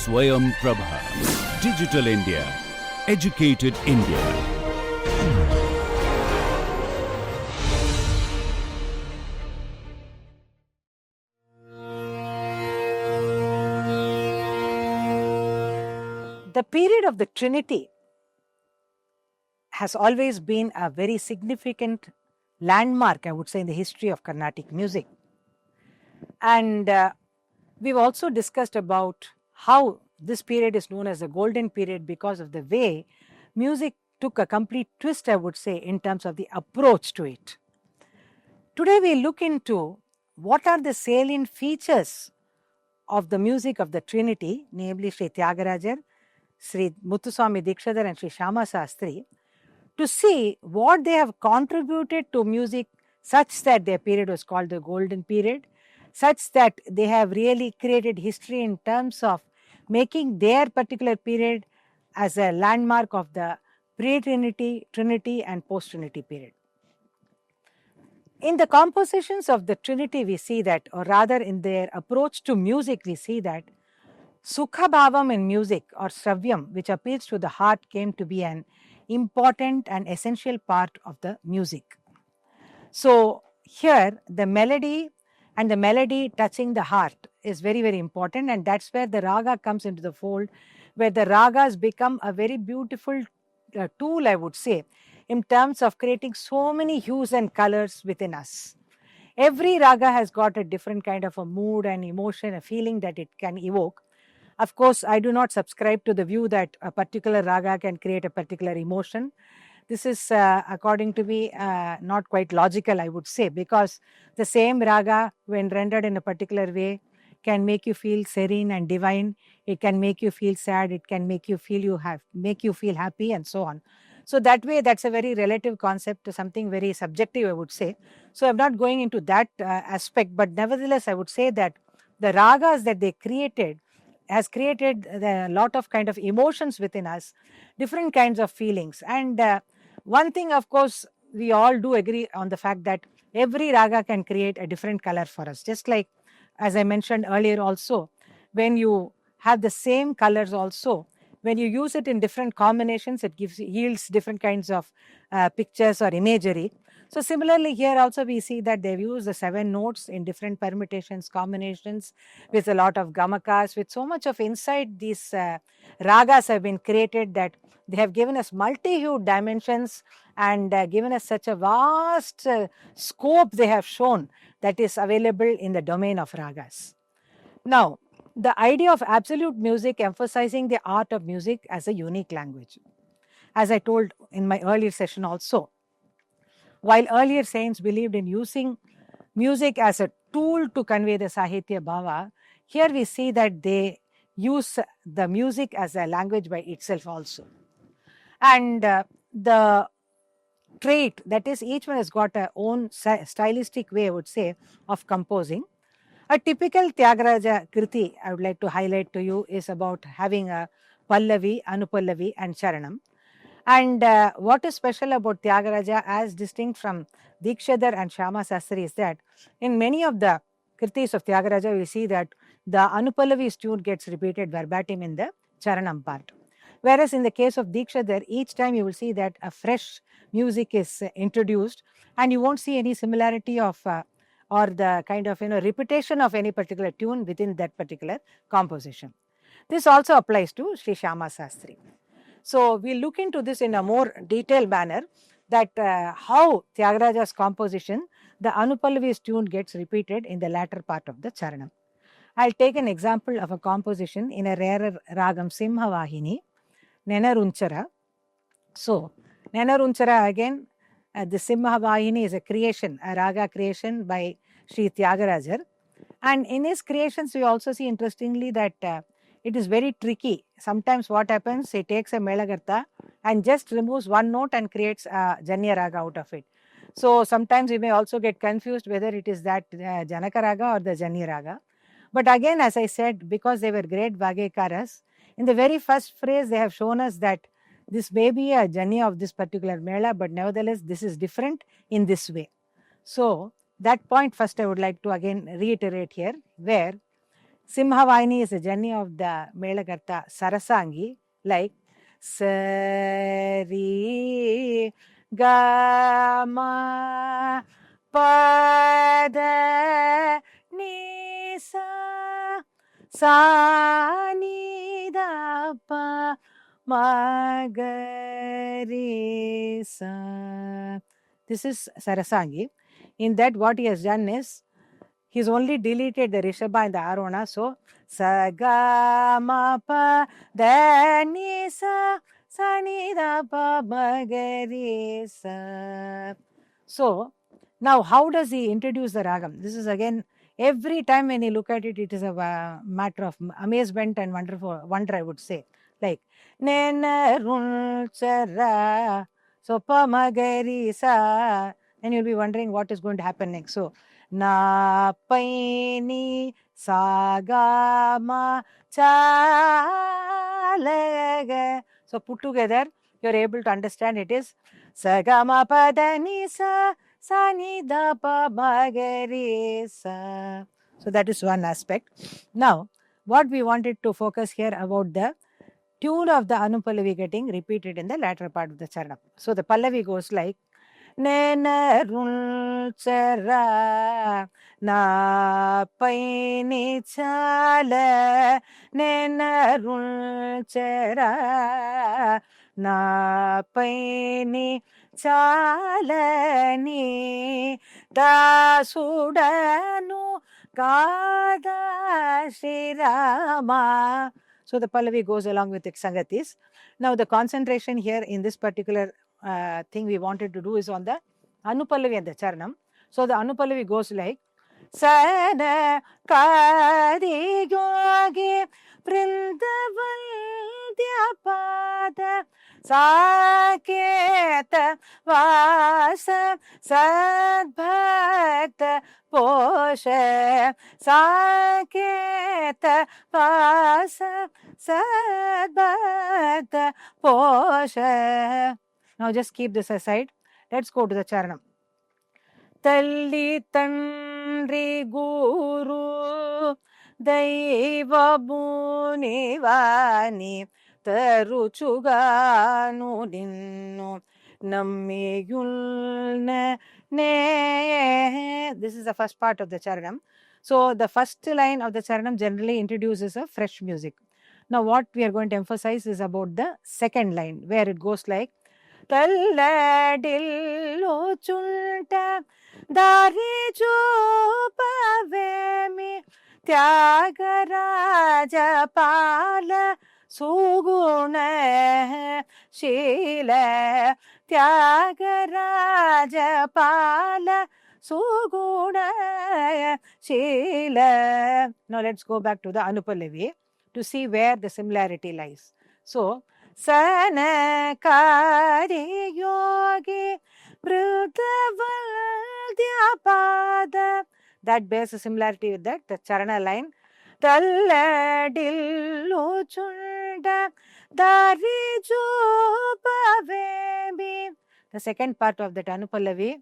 Swayam Prabha. Digital India. Educated India. The period of the Trinity has always been a very significant landmark, I would say, in the history of Carnatic music. And we've also discussed about how this period is known as the golden period because of the way music took a complete twist, I would say, in terms of the approach to it. Today we look into what are the salient features of the music of the Trinity, namely Sri Tyagarajar, Sri Muthuswami Dikshidhar and Sri Shyama Sastri, to see what they have contributed to music such that their period was called the golden period, such that they have really created history in terms of making their particular period as a landmark of the pre-Trinity, Trinity and post-Trinity period. In the compositions of the Trinity, we see that, or rather in their approach to music, we see that Sukha Bhavam in music or Shravyam, which appeals to the heart, came to be an important and essential part of the music. So here the melody and the melody touching the heart is very, very important, and that's where the raga comes into the fold, where the ragas become a very beautiful tool, I would say, in terms of creating so many hues and colors within us. Every raga has got a different kind of a mood and emotion, a feeling that it can evoke. Of course, I do not subscribe to the view that a particular raga can create a particular emotion. This is, according to me, not quite logical, I would say, because the same raga, when rendered in a particular way, can make you feel serene and divine. It can make you feel sad. It can make you feel happy, and so on. So that way, that's a very relative concept to something very subjective, I would say. So I'm not going into that aspect, but nevertheless, I would say that the ragas that they created has created a lot of kind of emotions within us, different kinds of feelings. And one thing, of course, we all do agree on the fact that every raga can create a different color for us. Just like, as I mentioned earlier also, when you have the same colors also, when you use it in different combinations, it yields different kinds of pictures or imagery. So similarly here also we see that they've used the 7 notes in different permutations, combinations, with a lot of gamakas, with so much of insight. These ragas have been created that they have given us multi-hued dimensions and given us such a vast scope they have shown that is available in the domain of ragas. Now, the idea of absolute music emphasizing the art of music as a unique language. As I told in my earlier session also, while earlier saints believed in using music as a tool to convey the Sahitya Bhava, here we see that they use the music as a language by itself also. And the trait, that is, each one has got a own stylistic way, I would say, of composing. A typical Tyagaraja Kriti, I would like to highlight to you, is about having a Pallavi, Anupallavi and Charanam. And what is special about Tyagaraja as distinct from Dikshidhar and Shyama Sastri is that in many of the Kritis of Tyagaraja, we see that the Anupallavi's tune gets repeated verbatim in the Charanam part. Whereas in the case of Dikshidhar, each time you will see that a fresh music is introduced, and you won't see any similarity of or the kind of repetition of any particular tune within that particular composition. This also applies to Sri Shyama Sastri. So we'll look into this in a more detailed manner, that how Tyagaraja's composition, the Anupallavi's tune gets repeated in the latter part of the Charanam. I'll take an example of a composition in a rarer ragam Simhavahini, Nenarunchara. So Nenarunchara again, the Simhavahini is a creation, a raga creation by Sri Tyagarajar. And in his creations, we also see interestingly that it is very tricky. Sometimes what happens, he takes a Melagartha and just removes one note and creates a Janya Raga out of it. So sometimes we may also get confused whether it is that Janaka Raga or the Janya Raga. But again, as I said, because they were great Vagekaras, in the very first phrase they have shown us that this may be a Janya of this particular Mela, but nevertheless this is different in this way. So that point first I would like to again reiterate here, where Simhavahini is the journey of the Melakarta Sarasangi, like Sari Gama Pada Nisa Sani Dapa Magarisa. This is Sarasangi. In that, what he has done is he's only deleted the Rishabha and the Arona. So, sa ga ma pa da ni sa sa ni da pa ma ga re sa. So, now how does he introduce the ragam? This is again, every time when you look at it, it is a matter of amazement and wonder, I would say. Like, ne na run cha ra, so pa ma ga re sa. And you'll be wondering what is going to happen next. So, na paini sagama chalaga. So put together, you are able to understand it is sagama padani sa sani da pa magari sa. So that is one aspect. Now, what we wanted to focus here about the tune of the Anupallavi getting repeated in the latter part of the Charanam. So the Pallavi goes like Nenarul Chara Na Paini Chala Nenarul Chara Na Paini Chalani Dasudanu Gada Shirama. So the Pallavi goes along with the Sangatis. Now the concentration here in this particular thing we wanted to do is on the Anupallavi and the Charanam. So the Anupallavi goes like Sana Kadi Yogi Vrindavaldyapada Saketa Vasa Sadbhakta Posha Saketa Vasa Sadbhakta Posha. Now just keep this aside. Let's go to the Charanam. Talli Tandri Guru Daiva Munivani Taruchuganu Ninnu Nammiyulna Ne. This is the first part of the Charanam. So the first line of the Charanam generally introduces a fresh music. Now what we are going to emphasize is about the second line, where it goes like Talladillo chunta dari chupavemi Tyagaraja pala suguna shila Tyagaraja pala suguna shila. Now let's go back to the Anupallavi to see where the similarity lies. So, Sanakari Yogi Vrudavaldyapada. That bears a similarity with that, the Charana line. Talladillu chunda dari jupavemi. The second part of the Anupallavi.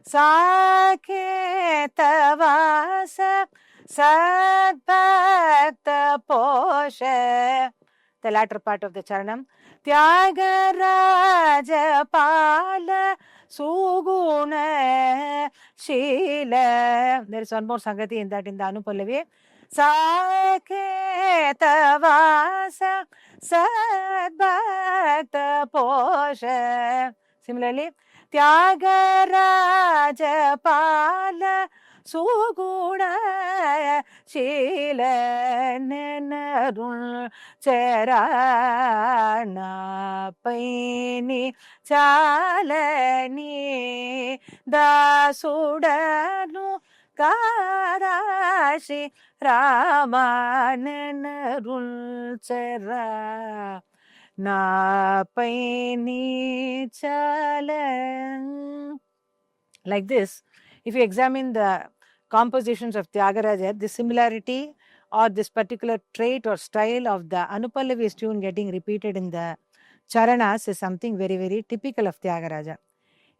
Saketa vasa sadbhakta posha. The latter part of the Charanam. Tyagaraja pala suguna shila. There is one more Sangati in that in the Anupallavi. Saketa vasa sadbhakta posha. Similarly, Tyagaraja pala suguna shila nenarul charana paini chalani dasudanu karashi rama nenarul chara na paini chala. Like this, if you examine the compositions of Tyagaraja, the similarity or this particular trait or style of the Anupallavi's tune getting repeated in the Charanas is something very, very typical of Tyagaraja.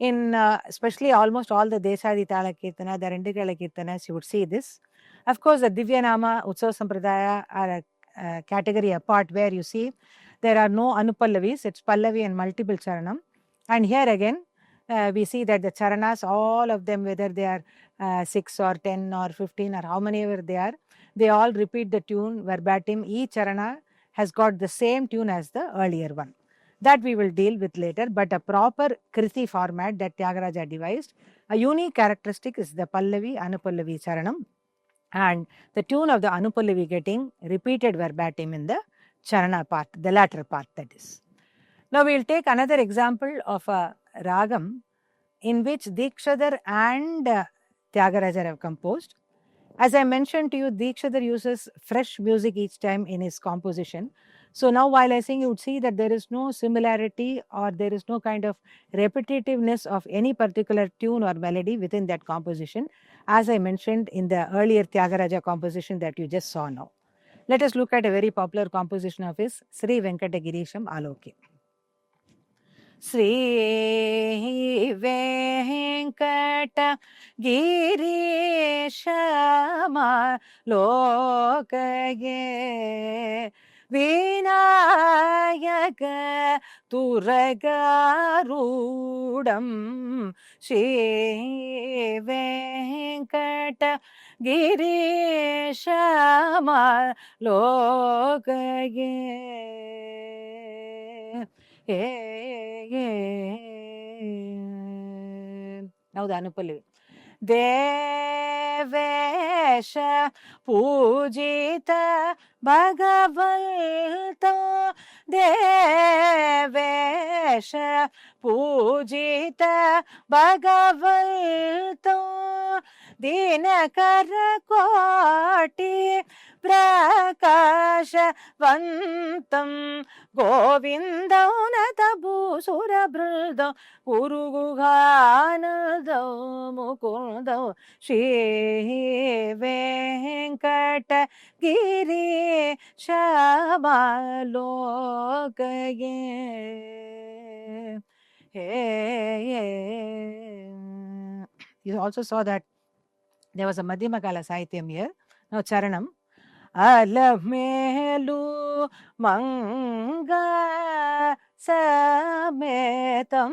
In especially almost all the Deshadi Tala Kirtana, the Rendikala Kirtanas, you would see this. Of course, the Divyanama, Utsav Sampradaya are a category apart, where you see there are no Anupallavis, it's Pallavi and multiple Charanam. And here again, we see that the Charanas, all of them, whether they are 6 or 10 or 15 or how many ever they all repeat the tune verbatim. Each Charana has got the same tune as the earlier one. That we will deal with later, but a proper Kriti format that Tyagaraja devised. A unique characteristic is the Pallavi, Anupallavi Charanam, and the tune of the Anupallavi getting repeated verbatim in the Charana part, the latter part, that is. Now we will take another example of a ragam in which Dikshadhar and Tyagaraja have composed. As I mentioned to you, Dikshadhar uses fresh music each time in his composition. So now while I sing, you would see that there is no similarity or there is no kind of repetitiveness of any particular tune or melody within that composition, as I mentioned in the earlier Tyagaraja composition that you just saw now. Let us look at a very popular composition of his, Sri Venkatagirisham Aloke. Sri Venkata Girishama Lokage Vinayaka Turagarudam Sri Venkata Girishama Lokage. Now the Anupallavi. Devesha Pujita Bhagavanto Devesha Pujita Bhagavanto Dinakara Koti Prakashavantam Govindam Natabhusura Bhradam Uruguhanadam Mukundam Shri Venkata Giri Shamalokaye. You also saw that there was a Madhyamakala Sahityam here. Now Charanam. Alamelu Manga Sametam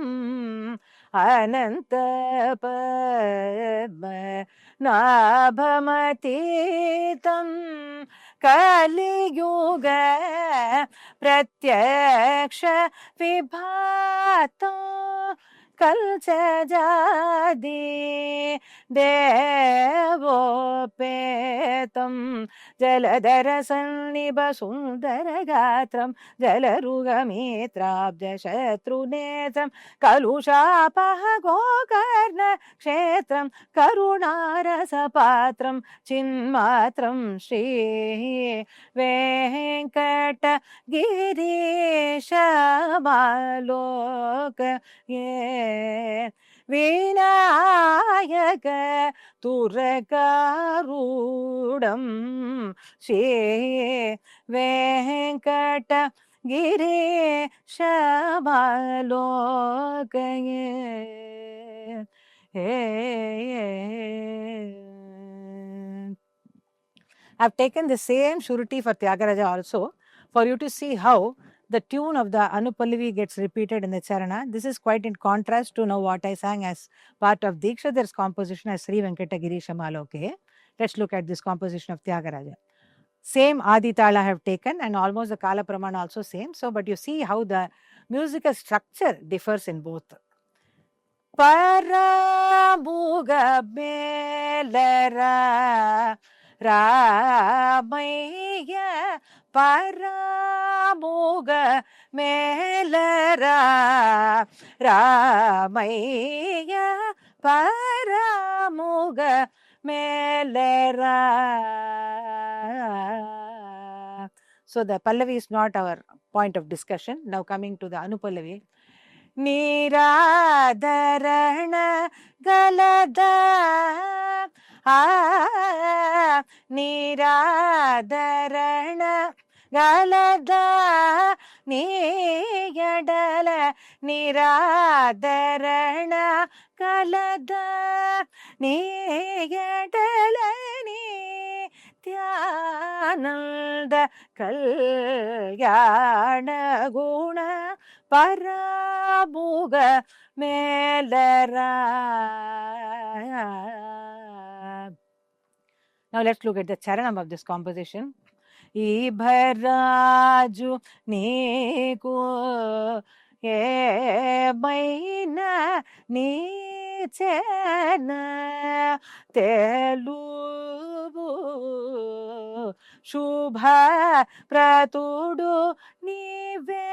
Ananta Padma Nabhamatitam Kali Yuga Pratyaksha Vibhato Kalchajadi Devopetam Jaladhara Sanniba Sundara Gatram Jalarugamitram Shatrunetam Kalushapaha Gokarna Kshetram Karunarasapatram Chinmatram Shri Venkata Girisha Maloka Vinayaka Turakarudam Shri Venkata Girisha Maloka. I've taken the same surety for Tyagaraja also, for you to see how the tune of the Anupallavi gets repeated in the Charana. This is quite in contrast to now what I sang as part of Dikshadhar's composition as Sri Venkatagirisham Aloke. Let's look at this composition of Tyagaraja. Same Aditala I have taken, and almost the Kala Pramana also same. So, but you see how the musical structure differs in both. Paramuga Belara Ramaya Paramuga Melara Ramaya Paramuga Melara. So the Pallavi is not our point of discussion. Now coming to the Anupallavi. Niradharana Galada Niradharana Galada Niyadala Niradharana Galada Niyadala ಆನಂದ ಕಲ್ಯಾಣ ಗುಣ ಪರಮುಗ ಮೇಲರ. Now let's look at the charanam of this composition. Ibharaju neeku emaina నీచన Telugu శుభ ప్రతుడు నీవే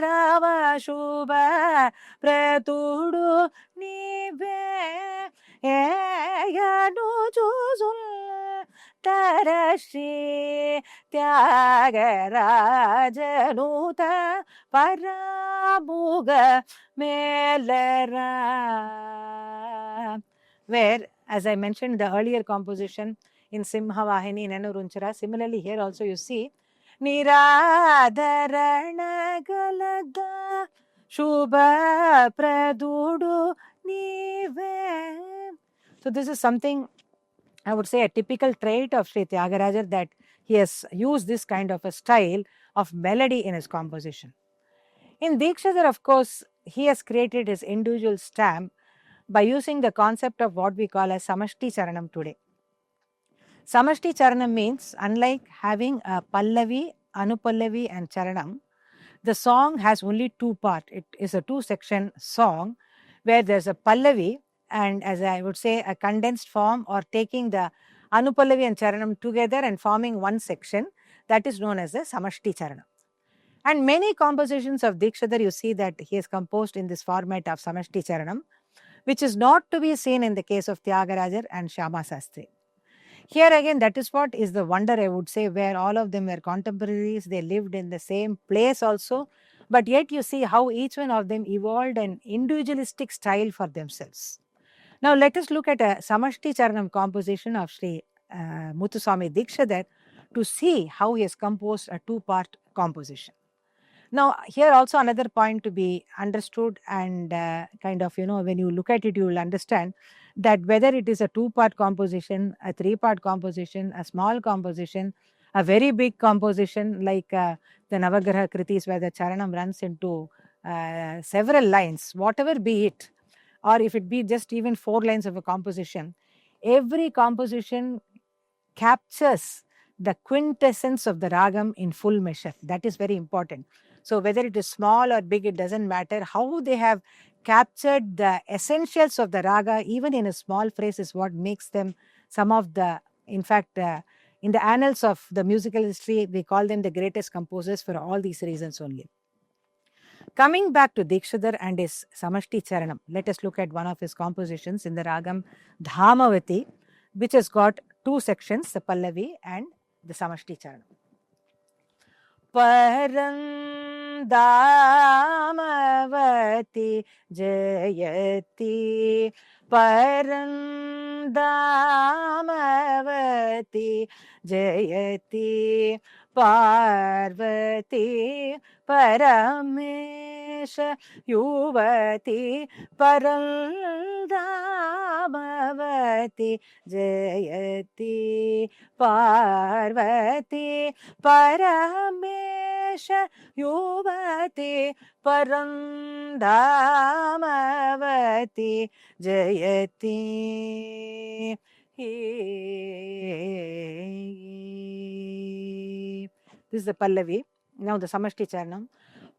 రవ శుభ ప్రతుడు నీవే ఏయను చూసుల్ తరశ్రీ త్యాగరాజనూత పరముగ మేలరా. Where, as I mentioned in the earlier composition in Simhavahini, Nenurunchara, similarly here also you see Niradharana galada Shubha pradudu nive. So this is something, I would say, a typical trait of Sri Tyagaraja, that he has used this kind of a style of melody in his composition. In Dikshadhar, of course, he has created his individual stamp by using the concept of what we call as Samashti Charanam today. Samashti Charanam means, unlike having a Pallavi, Anupallavi and Charanam, the song has only two parts. It is a two-section song where there's a Pallavi and, as I would say, a condensed form, or taking the Anupallavi and Charanam together and forming one section, that is known as the Samashti Charanam. And many compositions of Dikshadhar, you see that he has composed in this format of Samashti Charanam, which is not to be seen in the case of Tyagaraja and Shyama Sastri. Here again, that is what is the wonder, I would say, where all of them were contemporaries, they lived in the same place also, but yet you see how each one of them evolved an individualistic style for themselves. Now let us look at a Samashti Charanam composition of Sri Muthuswami Dikshadhar to see how he has composed a two-part composition. Now here also another point to be understood, and kind of, when you look at it, you will understand that whether it is a two-part composition, a three-part composition, a small composition, a very big composition like the Navagraha Kritis where the Charanam runs into several lines, whatever be it, or if it be just even 4 lines of a composition, every composition captures the quintessence of the ragam in full measure. That is very important. So whether it is small or big, it doesn't matter. How they have captured the essentials of the raga, even in a small phrase, is what makes them some of the, in fact, in the annals of the musical history, we call them the greatest composers for all these reasons only. Coming back to Dikshadhar and his Samashti Charanam, let us look at one of his compositions in the ragam Dhamavati, which has got 2 sections, the Pallavi and the Samashti Charanam. Parandamavati Jayati, Parandamavati Jayati, Parvati Paramesha Yuvati, Parandamavati Jayati, Parvati Paramesha Yuvati, Parandamavati Jayati. This is the Pallavi. Now the Samashti Charanam.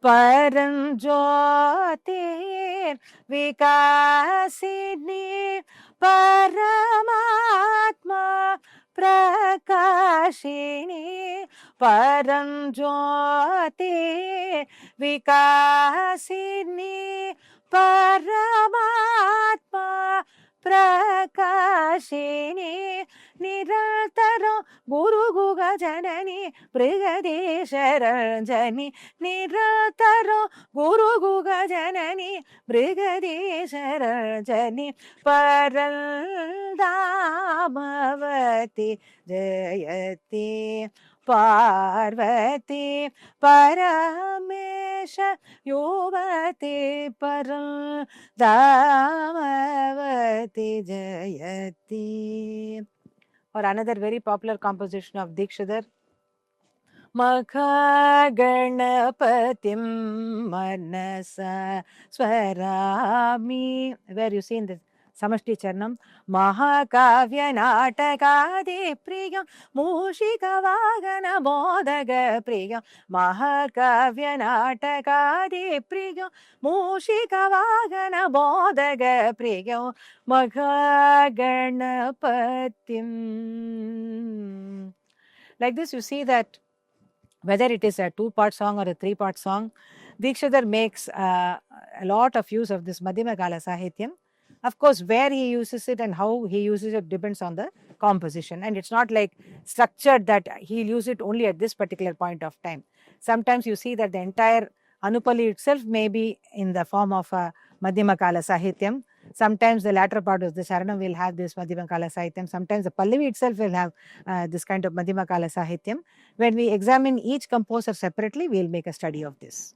Paranjyotir Vikasini Paramatma Prakashini, Paranjyotir Vikasini Paramatma Prakashini, Nirataro Guru Guga Janani Brigadesharanjani, Nirataro Guru Guga Janani Brigadesharanjani, Parandamavati Jayati, Parvati Paramesha Yuvati, Parandamavati Jayati. or another very popular composition of Dikshidhar, Makhaganapatim Manasa Swarami, where you see in the Samashti Charnam, Mahakavya Natakadi Priyam Mushika Vagana Modaga Priyam Mahakavya Natakadi Priyam Mushika Vagana Modaga Priyam Makhaganapatim. Like this, you see that whether it is a 2-part song or a 3-part song, Dikshidhar makes a lot of use of this Madhyama Kala Sahityam. Of course, where he uses it and how he uses it depends on the composition, and it's not like structured that he'll use it only at this particular point of time. Sometimes you see that the entire Anupali itself may be in the form of a Madhyama Kala Sahityam. Sometimes the latter part of the Sharanam will have this Madhyama Kala Sahityam. Sometimes the Pallavi itself will have this kind of Madhyama Kala Sahityam. When we examine each composer separately, we will make a study of this.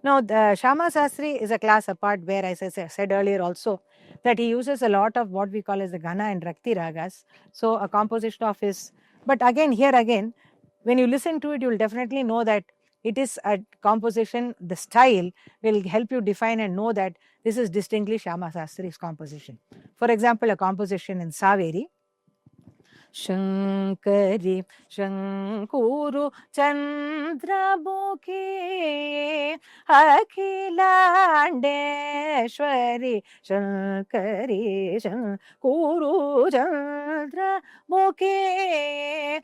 Now, the Shyama Sastri is a class apart where, as I said earlier also, that he uses a lot of what we call as the Ghana and Rakti Ragas. So, a composition of his, but again, here again, when you listen to it, you will definitely know that it is a composition, the style will help you define and know that this is distinctly Shyama Sastri's composition. For example, a composition in Saveri, Shankari Shankuru Chandramukhi Akhilandeshwari Shankari Shankuru Chandramukhi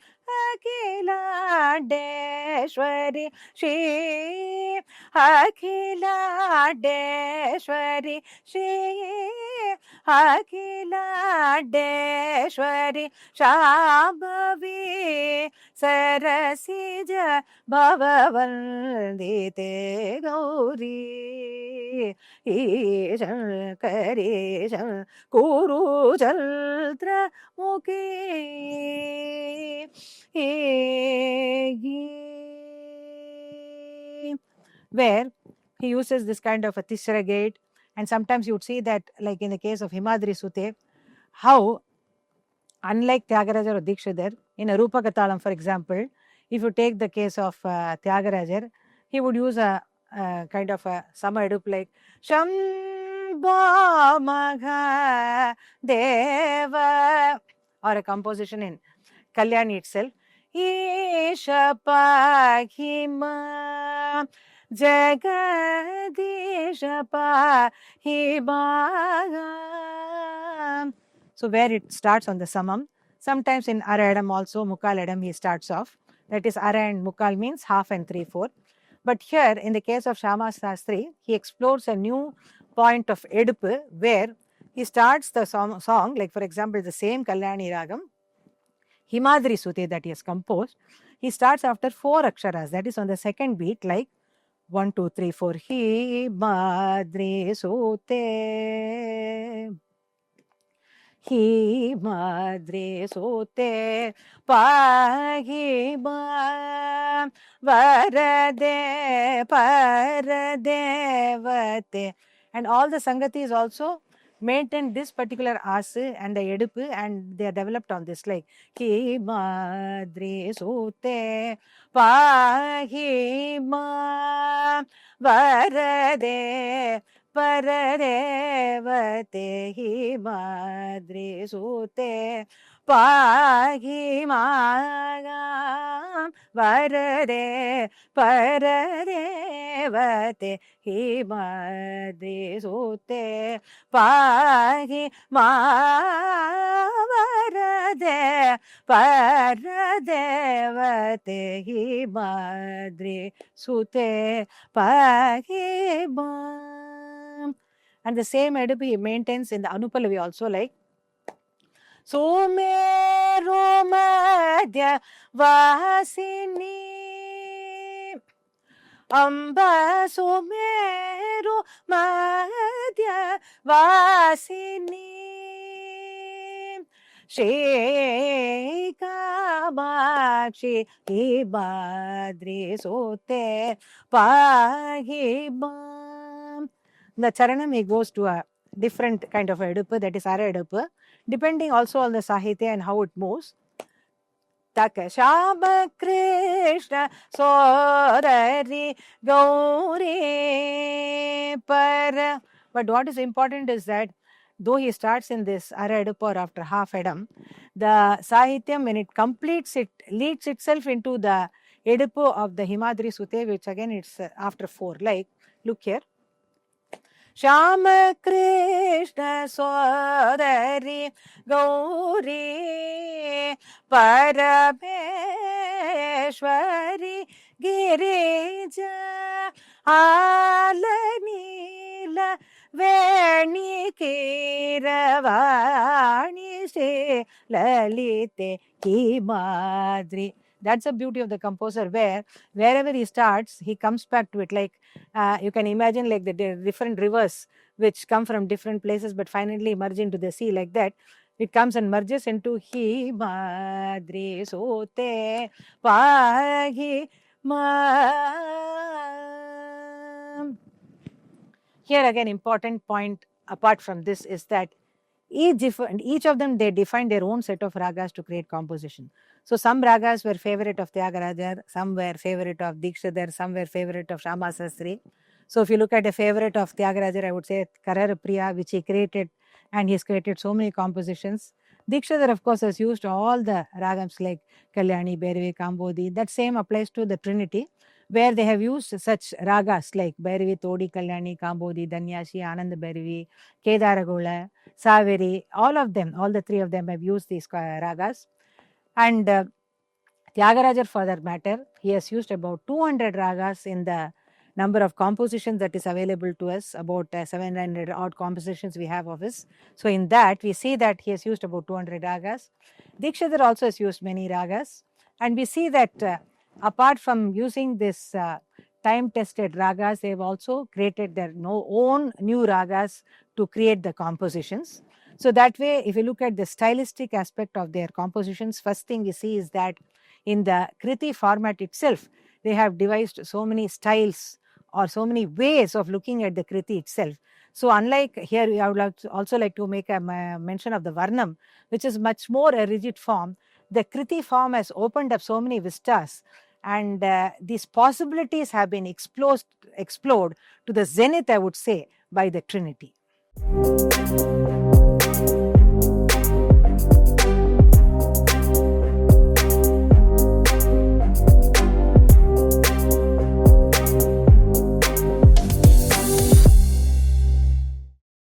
Akhilandeshwari Shri Akhilandeshwari Shri Akhilandeshwari Shambhavi Sarasija Bhavavandite Gauri Shankari Shankuru Chandra Mukhi, where he uses this kind of a Tisra gate, and sometimes you would see that, like in the case of Himadri Sute, how unlike Tyagarajar or Dikshidhar, in a Rupa Katalam, for example, if you take the case of Tyagarajar, he would use a kind of a Sama Edup like Shambha Magha Deva, or a composition in Kalyani itself, Isha Pakhima Jagadisha Pahima. So where it starts on the Samam, sometimes in Ara Adam also, Mukal Adam he starts off. That is Ara and Mukal means half and 3/4. But here in the case of Shyama Sastri, he explores a new point of Edupu where he starts the song, like for example the same Kalyani Ragam, Himadri Sute that he has composed, he starts after 4 aksharas, that is on the second beat, like 1, 2, 3, 4. Himadri Sute, Himadri Sute, Pahima Varade Paradevate. And all the Sangatis also maintain this particular asa and the Edupu, and they are developed on this, like Himadri Sute Pahima Varade Paradevate Himadri Sute Pahima Varade Paradevate Himadri Sute Pahima Varade Paradevate Himadri Sute Pahima. And the same Edupu he maintains in the Anupallavi also, like Sumeru Madhya Vasini Amba Sumeru Madhya Vasini Shri Kamakshi Himadri Sute Pahima. The Charanam he goes to a different kind of Edupu, that is Ara Edupu, depending also on the Sahitya and how it moves. taka Shama Krishna Sodari Gauri Para. But what is important is that though he starts in this Ara Edupu or after half Edam, the Sahityam, when it completes, it leads itself into the Edupu of the Himadri Sute, which again it's after 4. Like, look here. Shama Krishna Sodari Gauri Parameshwari Girija Alanila Veni Kiravani Se Lalite Himadri. That's the beauty of the composer, where wherever he starts, he comes back to it. Like you can imagine, like the different rivers which come from different places but finally merge into the sea, like that. It comes and merges into Himadri Sote Pahi Ma. Here again, important point apart from this is that each of them, they define their own set of ragas to create composition. So some ragas were favorite of Tyagaraja, some were favorite of Dikshidhar, some were favorite of Shama Sastri. So if you look at a favorite of Tyagaraja, I would say Karara Priya, which he created, and he's created so many compositions. Dikshidhar, of course, has used all the ragams like Kalyani, Bhairavi, Kambodi. That same applies to the Trinity, where they have used such ragas like Bhairavi, Todi, Kalyani, Kambodi, Danyashi, Ananda Bhairavi, Kedaragola, Saveri, all the 3 of them have used these ragas. And Tyagaraja, for that matter, he has used about 200 ragas in the number of compositions that is available to us, about 700 odd compositions we have of his. So in that, we see that he has used about 200 ragas. Dikshidhar also has used many ragas. And we see that apart from using this time-tested ragas, they have also created their own new ragas to create the compositions. So that way, if you look at the stylistic aspect of their compositions, first thing we see is that in the Kriti format itself, they have devised so many styles or so many ways of looking at the Kriti itself. So unlike here, I would also like to make a mention of the Varnam, which is much more a rigid form. The Kriti form has opened up so many vistas, and these possibilities have been explored to the zenith, I would say, by the Trinity.